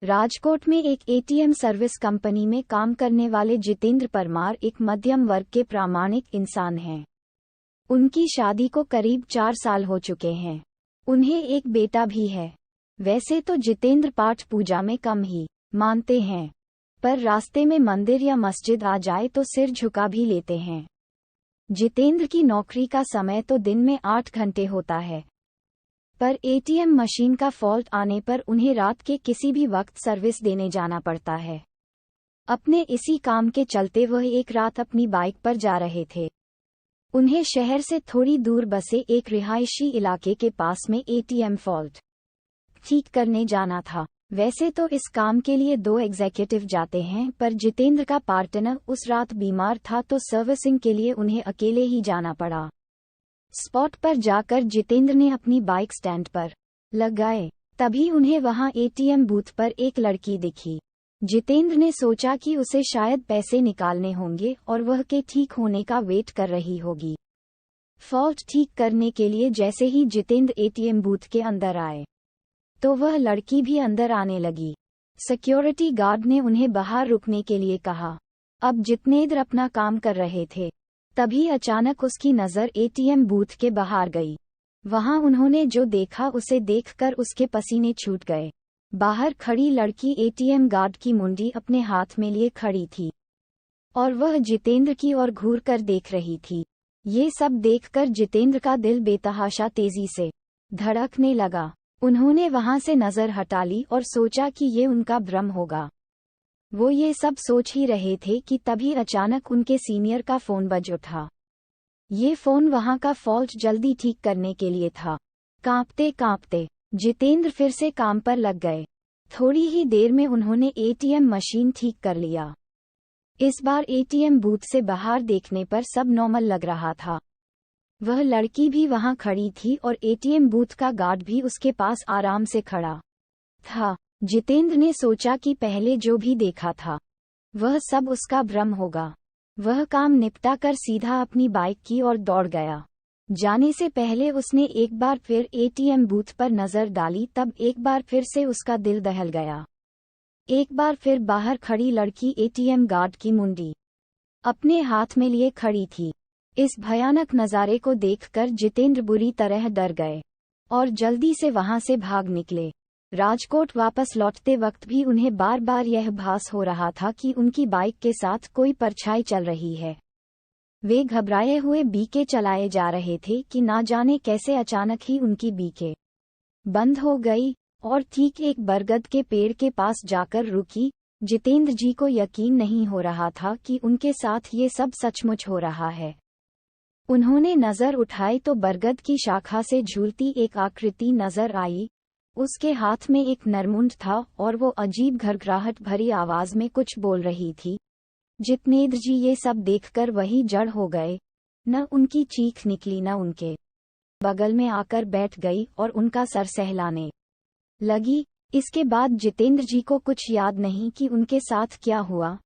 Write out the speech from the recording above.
राजकोट में एक ATM service company में काम करने वाले जितेंद्र परमार एक मध्यम वर्ग के प्रामाणिक इंसान हैं। उनकी शादी को करीब 4 साल हो चुके हैं। उन्हें एक बेटा भी है। वैसे तो जितेंद्र पाठ पूजा में कम ही मानते हैं, पर रास्ते में मंदिर या मस्जिद आ जाए तो सिर झुका भी लेते हैं। जितेंद्र की नौकरी का समय तो दिन में 8 घंटे होता है, पर एटीएम मशीन का फॉल्ट आने पर उन्हें रात के किसी भी वक्त सर्विस देने जाना पड़ता है। अपने इसी काम के चलते वह एक रात अपनी बाइक पर जा रहे थे। उन्हें शहर से थोड़ी दूर बसे एक रिहायशी इलाके के पास में एटीएम फॉल्ट ठीक करने जाना था। वैसे तो इस काम के लिए 2 एग्जीक्यूटिव जाते हैं, पर जितेंद्र का पार्टनर उस रात बीमार था तो सर्विसिंग के लिए उन्हें अकेले ही जाना पड़ा। स्पॉट पर जाकर जितेंद्र ने अपनी बाइक स्टैंड पर लगाए। तभी उन्हें वहां एटीएम बूथ पर एक लड़की दिखी। जितेंद्र ने सोचा कि उसे शायद पैसे निकालने होंगे और वह के ठीक होने का वेट कर रही होगी। फॉल्ट ठीक करने के लिए जैसे ही जितेंद्र एटीएम बूथ के अंदर आए तो वह लड़की भी अंदर आने लगी। सिक्योरिटी गार्ड ने उन्हें बाहर रुकने के लिए कहा। अब जितेंद्र अपना काम कर रहे थे, तभी अचानक उसकी नज़र एटीएम बूथ के बाहर गई। वहां उन्होंने जो देखा उसे देखकर उसके पसीने छूट गए। बाहर खड़ी लड़की एटीएम गार्ड की मुंडी अपने हाथ में लिए खड़ी थी और वह जितेंद्र की ओर घूर कर देख रही थी। ये सब देखकर जितेंद्र का दिल बेतहाशा तेजी से धड़कने लगा। उन्होंने वहां से नजर हटा ली और सोचा कि ये उनका भ्रम होगा। वो ये सब सोच ही रहे थे कि तभी अचानक उनके सीनियर का फोन बज उठा। ये फोन वहां का फॉल्ट जल्दी ठीक करने के लिए था। कांपते कांपते जितेंद्र फिर से काम पर लग गए। थोड़ी ही देर में उन्होंने एटीएम मशीन ठीक कर लिया। इस बार एटीएम बूथ से बाहर देखने पर सब नॉर्मल लग रहा था। वह लड़की भी वहां खड़ी थी और एटीएम बूथ का गार्ड भी उसके पास आराम से खड़ा था। जितेंद्र ने सोचा कि पहले जो भी देखा था वह सब उसका भ्रम होगा। वह काम निपटा कर सीधा अपनी बाइक की ओर दौड़ गया। जाने से पहले उसने एक बार फिर एटीएम बूथ पर नजर डाली, तब एक बार फिर से उसका दिल दहल गया। एक बार फिर बाहर खड़ी लड़की एटीएम गार्ड की मुंडी अपने हाथ में लिए खड़ी थी। इस भयानक नज़ारे को देखकर जितेंद्र बुरी तरह डर गए और जल्दी से वहां से भाग निकले। राजकोट वापस लौटते वक्त भी उन्हें बार बार यह भास हो रहा था कि उनकी बाइक के साथ कोई परछाई चल रही है। वे घबराए हुए बीके चलाए जा रहे थे कि ना जाने कैसे अचानक ही उनकी बीके बंद हो गई और ठीक एक बरगद के पेड़ के पास जाकर रुकी। जितेंद्र जी को यकीन नहीं हो रहा था कि उनके साथ ये सब सचमुच हो रहा है। उन्होंने नजर उठाई तो बरगद की शाखा से झूलती एक आकृति नजर आई। उसके हाथ में एक नरमुंड था और वो अजीब घरघराहट भरी आवाज में कुछ बोल रही थी। जितेंद्र जी ये सब देखकर वही जड़ हो गए। न उनकी चीख निकली न उनके बगल में आकर बैठ गई और उनका सर सहलाने लगी। इसके बाद जितेंद्र जी को कुछ याद नहीं कि उनके साथ क्या हुआ।